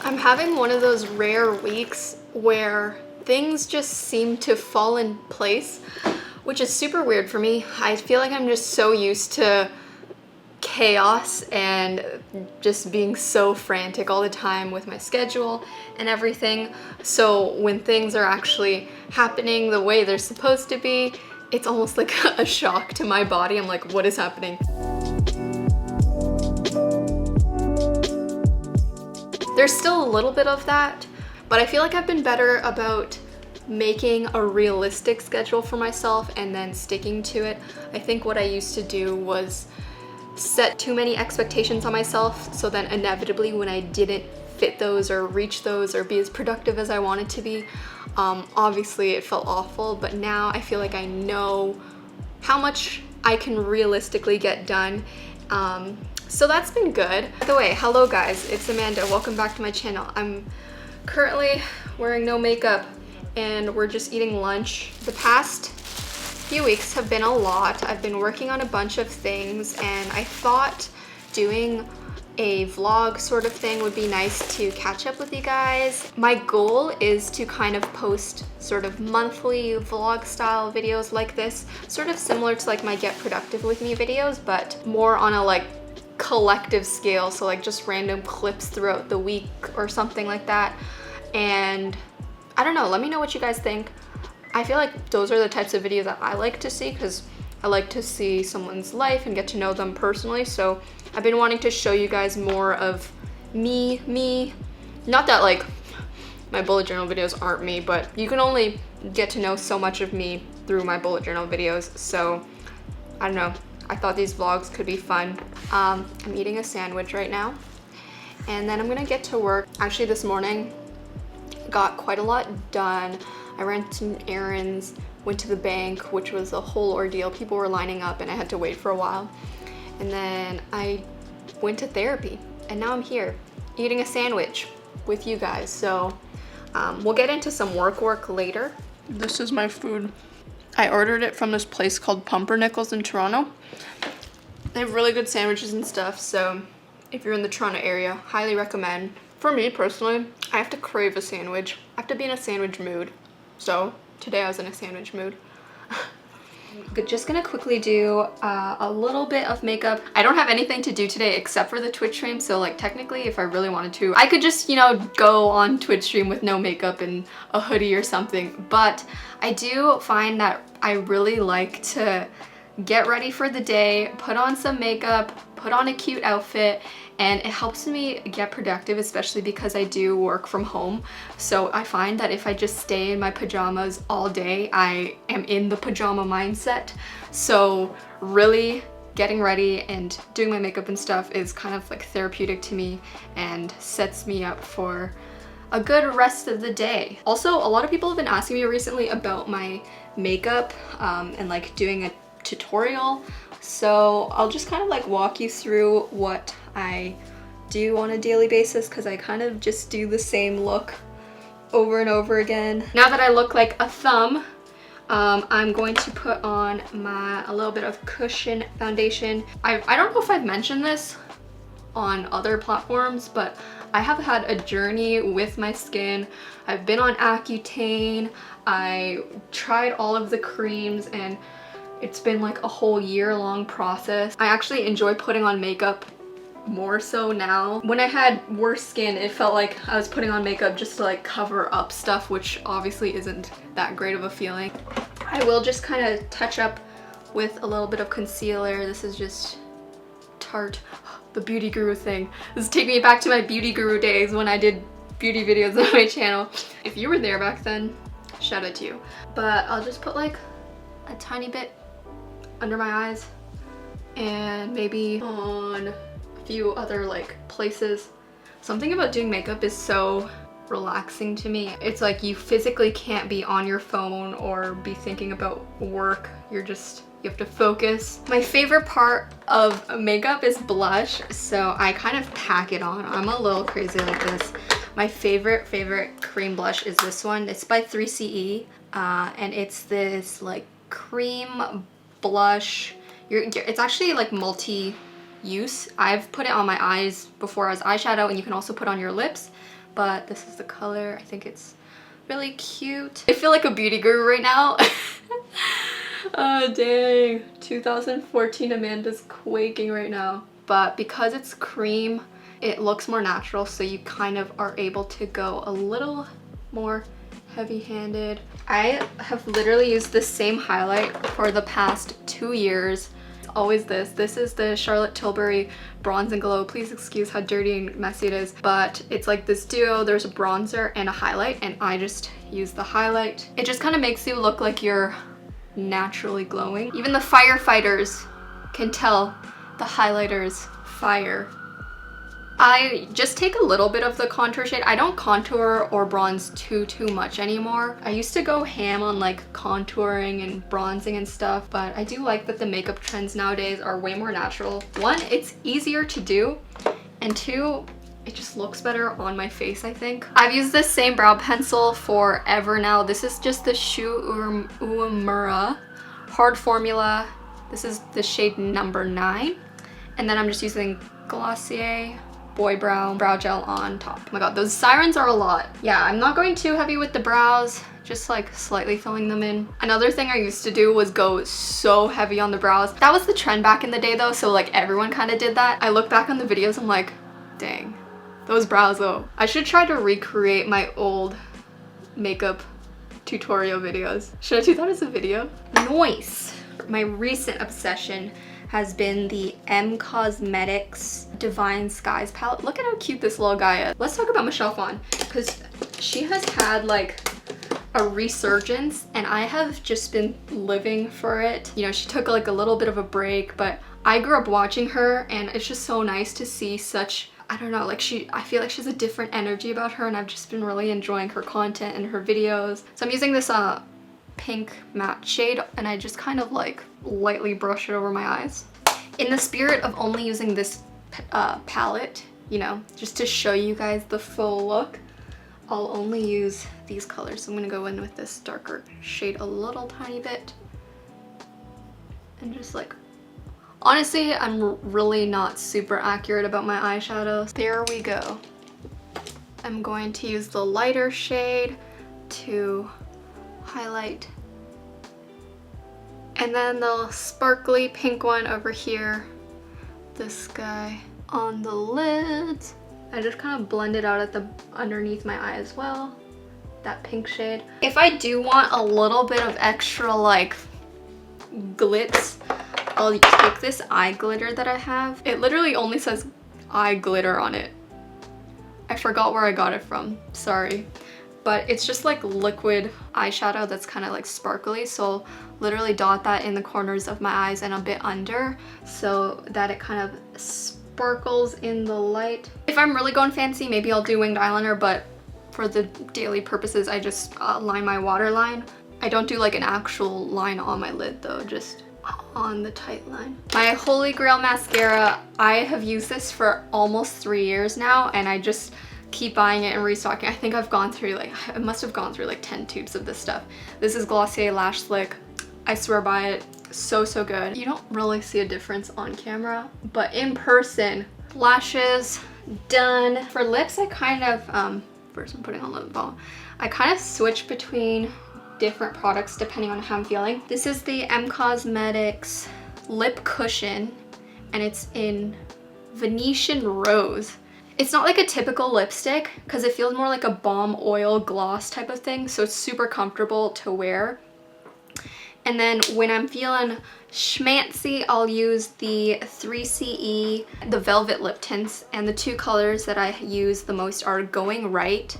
I'm having one of those rare weeks where things just seem to fall in place, which is super weird for me. I feel like I'm just so used to chaos and just being so frantic all the time with my schedule and everything. So when things are actually happening the way they're supposed to be, it's almost like a shock to my body. I'm like, what is happening? There's still a little bit of that, but I feel like I've been better about making a realistic schedule for myself and then sticking to it. I think what I used to do was set too many expectations on myself, so then inevitably when I didn't fit those or reach those or be as productive as I wanted to be, obviously it felt awful, but now I feel like I know how much I can realistically get done. So that's been good. By the way, hello guys, it's Amanda. Welcome back to my channel. I'm currently wearing no makeup and we're just eating lunch. The past few weeks have been a lot. I've been working on a bunch of things and I thought doing a vlog sort of thing would be nice to catch up with you guys. My goal is to kind of post sort of monthly vlog style videos like this, sort of similar to like my Get Productive With Me videos, but more on a like collective scale, so like just random clips throughout the week or something like that. And I don't know, let me know what you guys think. I feel like those are the types of videos that I like to see because I like to see someone's life and get to know them personally. So I've been wanting to show you guys more of me. Not that like my bullet journal videos aren't me, but you can only get to know so much of me through my bullet journal videos. So I don't know, I thought these vlogs could be fun. I'm eating a sandwich right now and then I'm gonna get to work. Actually this morning got quite a lot done. I ran some errands, went to the bank, which was a whole ordeal. People were lining up and I had to wait for a while. And then I went to therapy and now I'm here eating a sandwich with you guys. So we'll get into some work later. This is my food. I ordered it from this place called Pumpernickel's in Toronto. They have really good sandwiches and stuff, so if you're in the Toronto area, highly recommend. For me personally, I have to crave a sandwich. I have to be in a sandwich mood. So today I was in a sandwich mood. Just gonna quickly do a little bit of makeup. I don't have anything to do today except for the Twitch stream, so like technically if I really wanted to, I could just, you know, go on Twitch stream with no makeup and a hoodie or something. But I do find that I really like to get ready for the day, put on some makeup, put on a cute outfit, and it helps me get productive, especially because I do work from home. So I find that if I just stay in my pajamas all day, I am in the pajama mindset. So really getting ready and doing my makeup and stuff is kind of like therapeutic to me and sets me up for a good rest of the day. Also, a lot of people have been asking me recently about my makeup and like doing a tutorial. So I'll just kind of like walk you through what I do on a daily basis because I kind of just do the same look over and over again. Now that I look like a thumb, I'm going to put on a little bit of cushion foundation. I don't know if I've mentioned this on other platforms, but I have had a journey with my skin. I've been on Accutane, I tried all of the creams, and it's been like a whole year-long process. I actually enjoy putting on makeup more so now. When I had worse skin, it felt like I was putting on makeup just to like cover up stuff, which obviously isn't that great of a feeling. I will just kind of touch up with a little bit of concealer. This is just Tarte, the Beauty Guru thing. This is taking me back to my Beauty Guru days when I did beauty videos on my channel. If you were there back then, shout out to you. But I'll just put like a tiny bit under my eyes and maybe on a few other like places. Something about doing makeup is so relaxing to me. It's like you physically can't be on your phone or be thinking about work. You have to focus. My favorite part of makeup is blush, so I kind of pack it on. I'm a little crazy like this. My favorite cream blush is this one. It's by 3CE and it's this like cream blush. It's actually like multi-use. I've put it on my eyes before as eyeshadow, and you can also put on your lips, but this is the color. I think it's really cute. I feel like a beauty guru right now. Oh dang, 2014 Amanda's quaking right now. But because it's cream, it looks more natural, so you kind of are able to go a little more heavy-handed. I have literally used the same highlight for the past 2 years. Always this. This is the Charlotte Tilbury Bronze and Glow. Please excuse how dirty and messy it is, but it's like this duo. There's a bronzer and a highlight, and I just use the highlight. It just kind of makes you look like you're naturally glowing. Even the firefighters can tell the highlighter's fire. I just take a little bit of the contour shade. I don't contour or bronze too much anymore. I used to go ham on like contouring and bronzing and stuff, but I do like that the makeup trends nowadays are way more natural. One, it's easier to do, and two, it just looks better on my face, I think. I've used this same brow pencil forever now. This is just the Shu Uemura Hard Formula. This is the shade number 9. And then I'm just using Glossier Boy Brow Brow Gel on top. Oh my god, those sirens are a lot. Yeah, I'm not going too heavy with the brows, just like slightly filling them in. Another thing I used to do was go so heavy on the brows. That was the trend back in the day though, so like everyone kind of did that. I look back on the videos, I'm like, dang, those brows though. I should try to recreate my old makeup tutorial videos. Should I do that as a video? Nice. My recent obsession has been the M Cosmetics Divine Skies palette. Look at how cute this little guy is. Let's talk about Michelle Phan, because she has had like a resurgence and I have just been living for it. You know, she took like a little bit of a break, but I grew up watching her and it's just so nice to see such, I don't know, like I feel like she has a different energy about her, and I've just been really enjoying her content and her videos. So I'm using this pink matte shade, and I just kind of like lightly brush it over my eyes. In the spirit of only using this palette, you know, just to show you guys the full look, I'll only use these colors. So I'm gonna go in with this darker shade a little tiny bit. And just like, honestly, I'm really not super accurate about my eyeshadows. There we go. I'm going to use the lighter shade to highlight, and then the sparkly pink one over here, this guy on the lids. I just kind of blend it out at the underneath my eye as well, that pink shade. If I do want a little bit of extra like glitz, I'll take this eye glitter that I have. It literally only says eye glitter on it. I forgot where I got it from, sorry. But it's just like liquid eyeshadow that's kind of like sparkly, so I'll literally dot that in the corners of my eyes and a bit under so that it kind of sparkles in the light. If I'm really going fancy, maybe I'll do winged eyeliner, but for the daily purposes, I just line my waterline. I don't do like an actual line on my lid though, just on the tight line. My Holy Grail mascara, I have used this for almost 3 years now, and I just keep buying it and restocking. I think I've gone through like, I must have gone through like 10 tubes of this stuff. This is Glossier Lash Slick. I swear by it. So good. You don't really see a difference on camera, but in person, lashes done. For lips, I kind of, first I'm putting on lip balm. I kind of switch between different products depending on how I'm feeling. This is the M Cosmetics Lip Cushion, and it's in Venetian Rose. It's not like a typical lipstick because it feels more like a balm oil gloss type of thing, so it's super comfortable to wear. And then when I'm feeling schmancy, I'll use the 3CE, the Velvet Lip Tints, and the two colors that I use the most are Going Right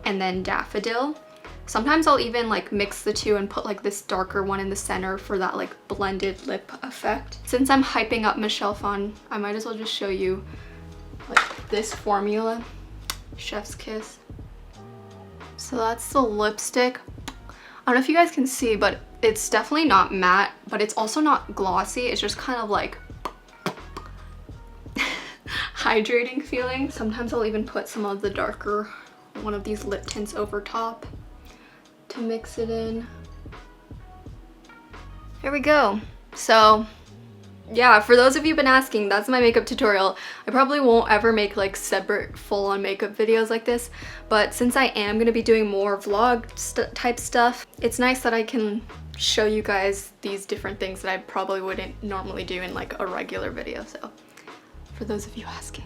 and then Daffodil. Sometimes I'll even like mix the two and put like this darker one in the center for that like blended lip effect. Since I'm hyping up Michelle Phan, I might as well just show you like this formula, Chef's Kiss. So that's the lipstick. I don't know if you guys can see, but it's definitely not matte, but it's also not glossy. It's just kind of like hydrating feeling. Sometimes I'll even put some of the darker one of these lip tints over top to mix it in. Here we go. So yeah, for those of you been asking, that's my makeup tutorial. I probably won't ever make like separate full-on makeup videos like this, but since I am gonna be doing more vlog type stuff, it's nice that I can show you guys these different things that I probably wouldn't normally do in like a regular video. So for those of you asking.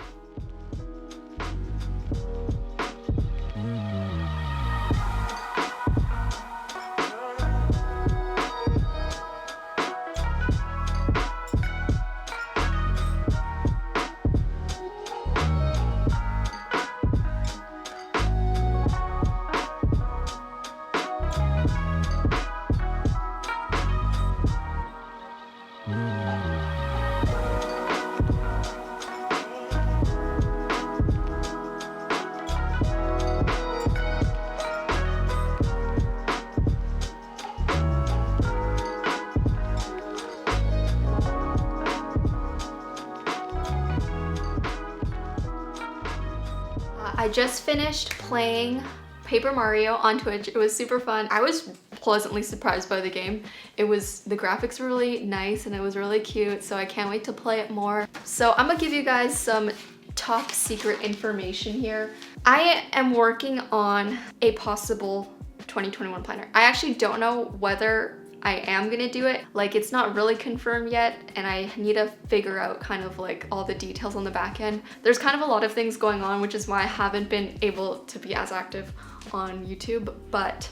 I just finished playing Paper Mario on Twitch. It was super fun. I was pleasantly surprised by the game. The graphics were really nice and it was really cute, so I can't wait to play it more. So I'm gonna give you guys some top secret information here. I am working on a possible 2021 planner. I actually don't know whether I am gonna do it. Like, it's not really confirmed yet, and I need to figure out kind of like all the details on the back end. There's kind of a lot of things going on, which is why I haven't been able to be as active on YouTube, but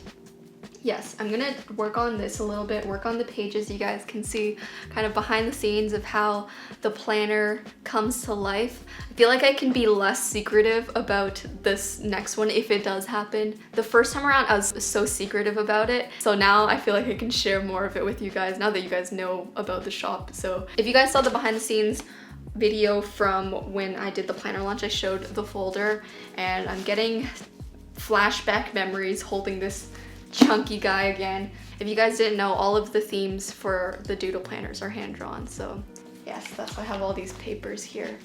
yes, I'm gonna work on this a little bit, work on the pages. You guys can see kind of behind the scenes of how the planner comes to life. I feel like I can be less secretive about this next one if it does happen. The first time around, I was so secretive about it. So now I feel like I can share more of it with you guys now that you guys know about the shop. So if you guys saw the behind the scenes video from when I did the planner launch, I showed the folder, and I'm getting flashback memories holding this chunky guy again. If you guys didn't know, all of the themes for the doodle planners are hand drawn, so yes, that's why I have all these papers here.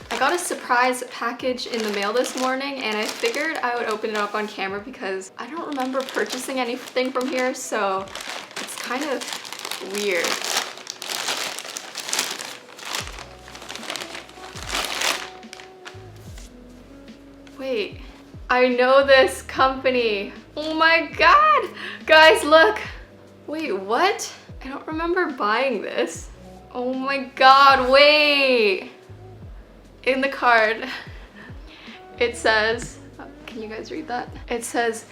I got a surprise package in the mail this morning, and I figured I would open it up on camera because I don't remember purchasing anything from here, so it's kind of weird. Wait, I know this company. Oh my god! Guys, look! Wait, what? I don't remember buying this. Oh my god, wait! In the card, it says, can you guys read that? It says,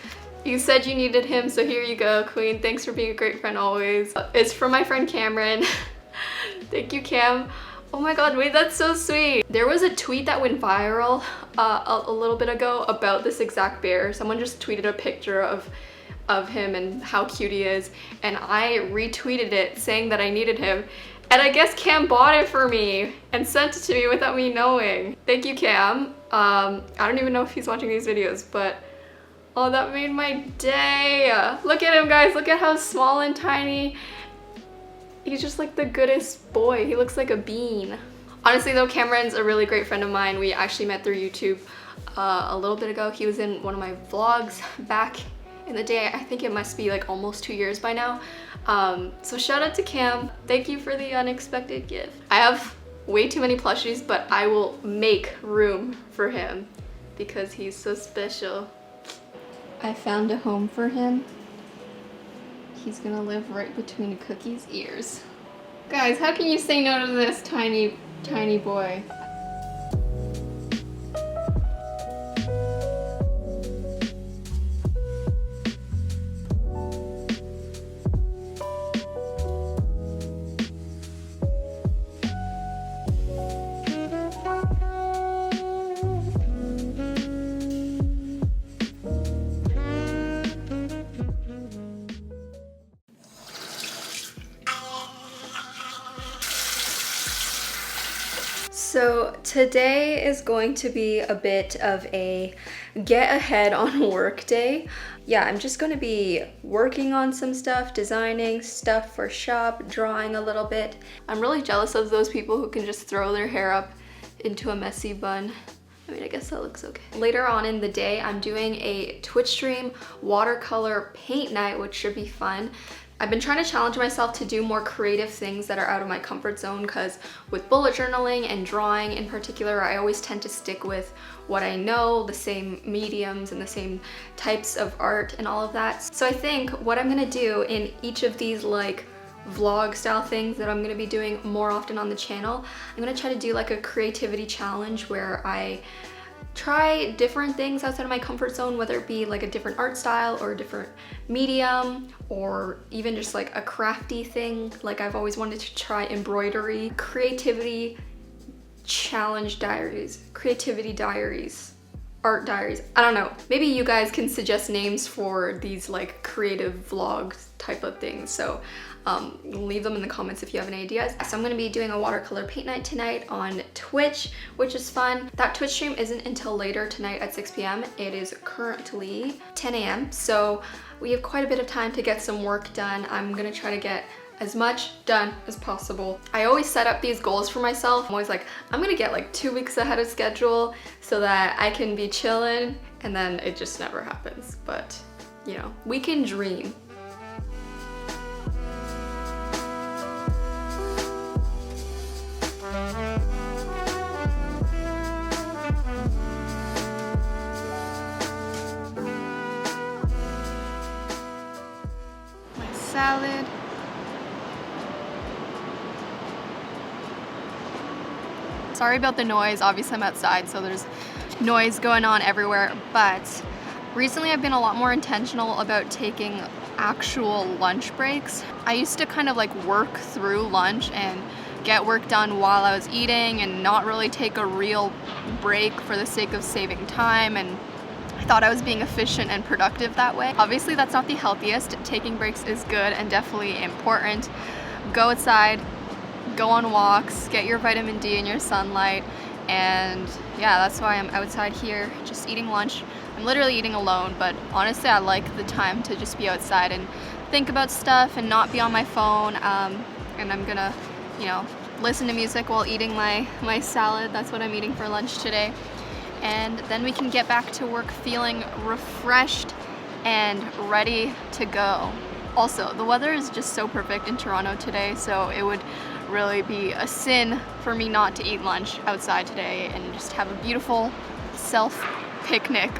"You said you needed him, so here you go, Queen. Thanks for being a great friend always." It's from my friend Cameron. Thank you, Cam. Oh my god, wait, that's so sweet. There was a tweet that went viral a little bit ago about this exact bear. Someone just tweeted a picture of him and how cute he is, and I retweeted it saying that I needed him. And I guess Cam bought it for me and sent it to me without me knowing. Thank you, Cam. I don't even know if he's watching these videos, but oh, that made my day. Look at him, guys. Look at how small and tiny. He's just like the goodest boy. He looks like a bean. Honestly though, Cameron's a really great friend of mine. We actually met through YouTube a little bit ago. He was in one of my vlogs back in the day. I think it must be like almost 2 years by now. So shout out to Cam. Thank you for the unexpected gift. I have way too many plushies, but I will make room for him because he's so special. I found a home for him. He's gonna live right between Cookie's ears. Guys, how can you say no to this tiny boy? Today is going to be a bit of a get ahead on work day. Yeah, I'm just gonna be working on some stuff, designing stuff for shop, drawing a little bit. I'm really jealous of those people who can just throw their hair up into a messy bun. I mean, I guess that looks okay. Later on in the day, I'm doing a Twitch stream watercolor paint night, which should be fun. I've been trying to challenge myself to do more creative things that are out of my comfort zone, because with bullet journaling and drawing in particular, I always tend to stick with what I know, the same mediums and the same types of art and all of that. So I think what I'm gonna do in each of these like vlog style things that I'm gonna be doing more often on the channel, I'm gonna try to do like a creativity challenge where I try different things outside of my comfort zone, whether it be like a different art style or a different medium, or even just like a crafty thing. Like I've always wanted to try embroidery. Creativity challenge diaries, creativity diaries, art diaries. I don't know. Maybe you guys can suggest names for these like creative vlog type of things. So leave them in the comments if you have any ideas. So I'm gonna be doing a watercolor paint night tonight on Twitch, which is fun. That Twitch stream isn't until later tonight at 6 p.m. It is currently 10 a.m. So we have quite a bit of time to get some work done. I'm gonna try to get as much done as possible. I always set up these goals for myself. I'm always like, I'm gonna get like 2 weeks ahead of schedule so that I can be chilling, and then it just never happens. But you know, we can dream. Salad. Sorry about the noise, obviously I'm outside, so there's noise going on everywhere, but recently I've been a lot more intentional about taking actual lunch breaks. I used to kind of like work through lunch and get work done while I was eating and not really take a real break for the sake of saving time, and I thought I was being efficient and productive that way. Obviously that's not the healthiest. Taking breaks is good and definitely important. Go outside, go on walks, get your vitamin D in your sunlight, and yeah, that's why I'm outside here just eating lunch. I'm literally eating alone, but honestly I like the time to just be outside and think about stuff and not be on my phone, and I'm gonna, you know, listen to music while eating my salad. That's what I'm eating for lunch today. And then we can get back to work feeling refreshed and ready to go. Also, the weather is just so perfect in Toronto today, so it would really be a for me not to eat lunch outside today and just have a beautiful self-picnic.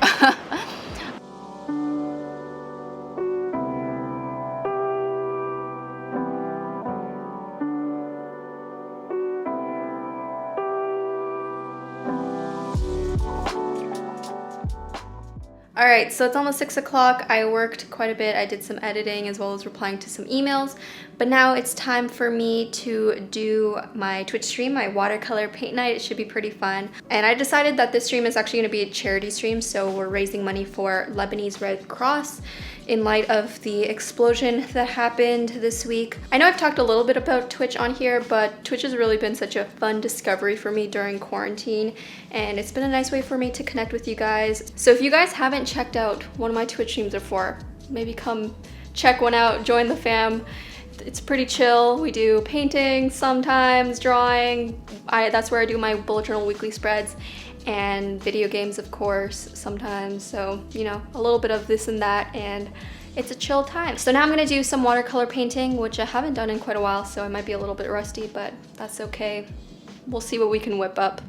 Alright, so it's almost 6 o'clock. I worked quite a bit. I did some editing as well as replying to some emails. But now it's time for me to do my Twitch stream, my watercolor paint night. It should be pretty fun. And I decided that this stream is actually going to be a charity stream, so we're raising money for Lebanese Red Cross in light of the explosion that happened this week. I know I've talked a little bit about Twitch on here, but Twitch has really been such a fun discovery for me during quarantine, and it's been a nice way for me to connect with you guys. So if you guys haven't checked out one of my Twitch streams before, maybe come check one out, join the fam. It's pretty chill. We do painting sometimes, drawing. That's where I do my bullet journal weekly spreads, and video games, of course, sometimes. So, you know, a little bit of this and that, and it's a chill time. So now I'm gonna do some watercolor painting, which I haven't done in quite a while, so I might be a little bit rusty, but that's okay. We'll see what we can whip up.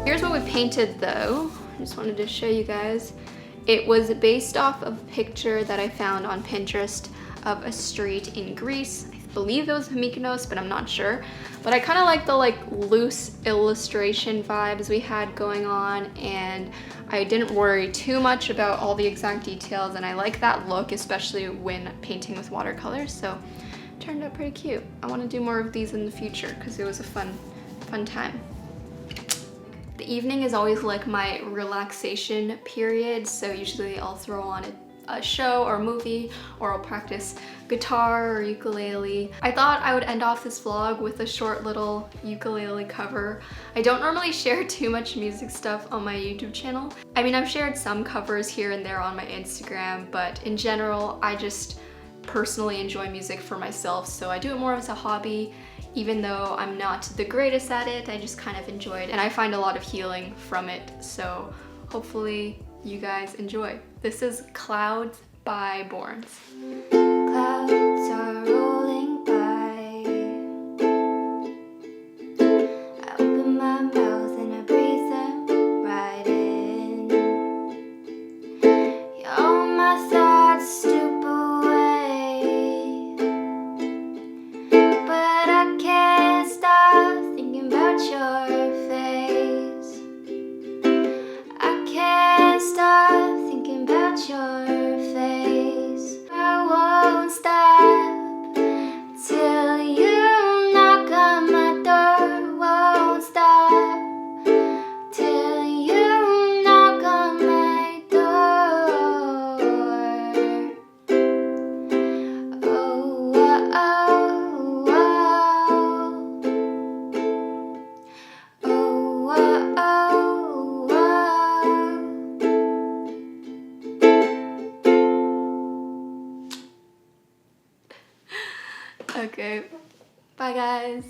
Here's what we painted though. I just wanted to show you guys. It was based off of a picture that I found on Pinterest of a street in Greece. believe it was Mykonos, but I'm not sure. But I kind of like the like loose illustration vibes we had going on, and I didn't worry too much about all the exact details, and I like that look, especially when painting with watercolors, so it turned out pretty cute. I want to do more of these in the future because it was a fun time. The evening is always like my relaxation period, so usually I'll throw on a show or movie, or I'll practice guitar or ukulele. I thought I would end off this vlog with a short little ukulele cover. I don't normally share too much music stuff on my YouTube channel. I mean, I've shared some covers here and there on my Instagram, but in general, I just personally enjoy music for myself, so I do it more as a hobby. Even though I'm not the greatest at it, I just kind of enjoy it, and I find a lot of healing from it, so hopefully you guys enjoy. This is Clouds by Borns. Clouds are rolling by. I open my mouth and I breathe them right in. All my thoughts stoop away, but I can't stop thinking about your face. I can't stop thinking about your face. I won't stop till you knock on my door. Won't stop till you knock on my door. Oh, oh, oh, oh, oh, oh. Okay, bye guys.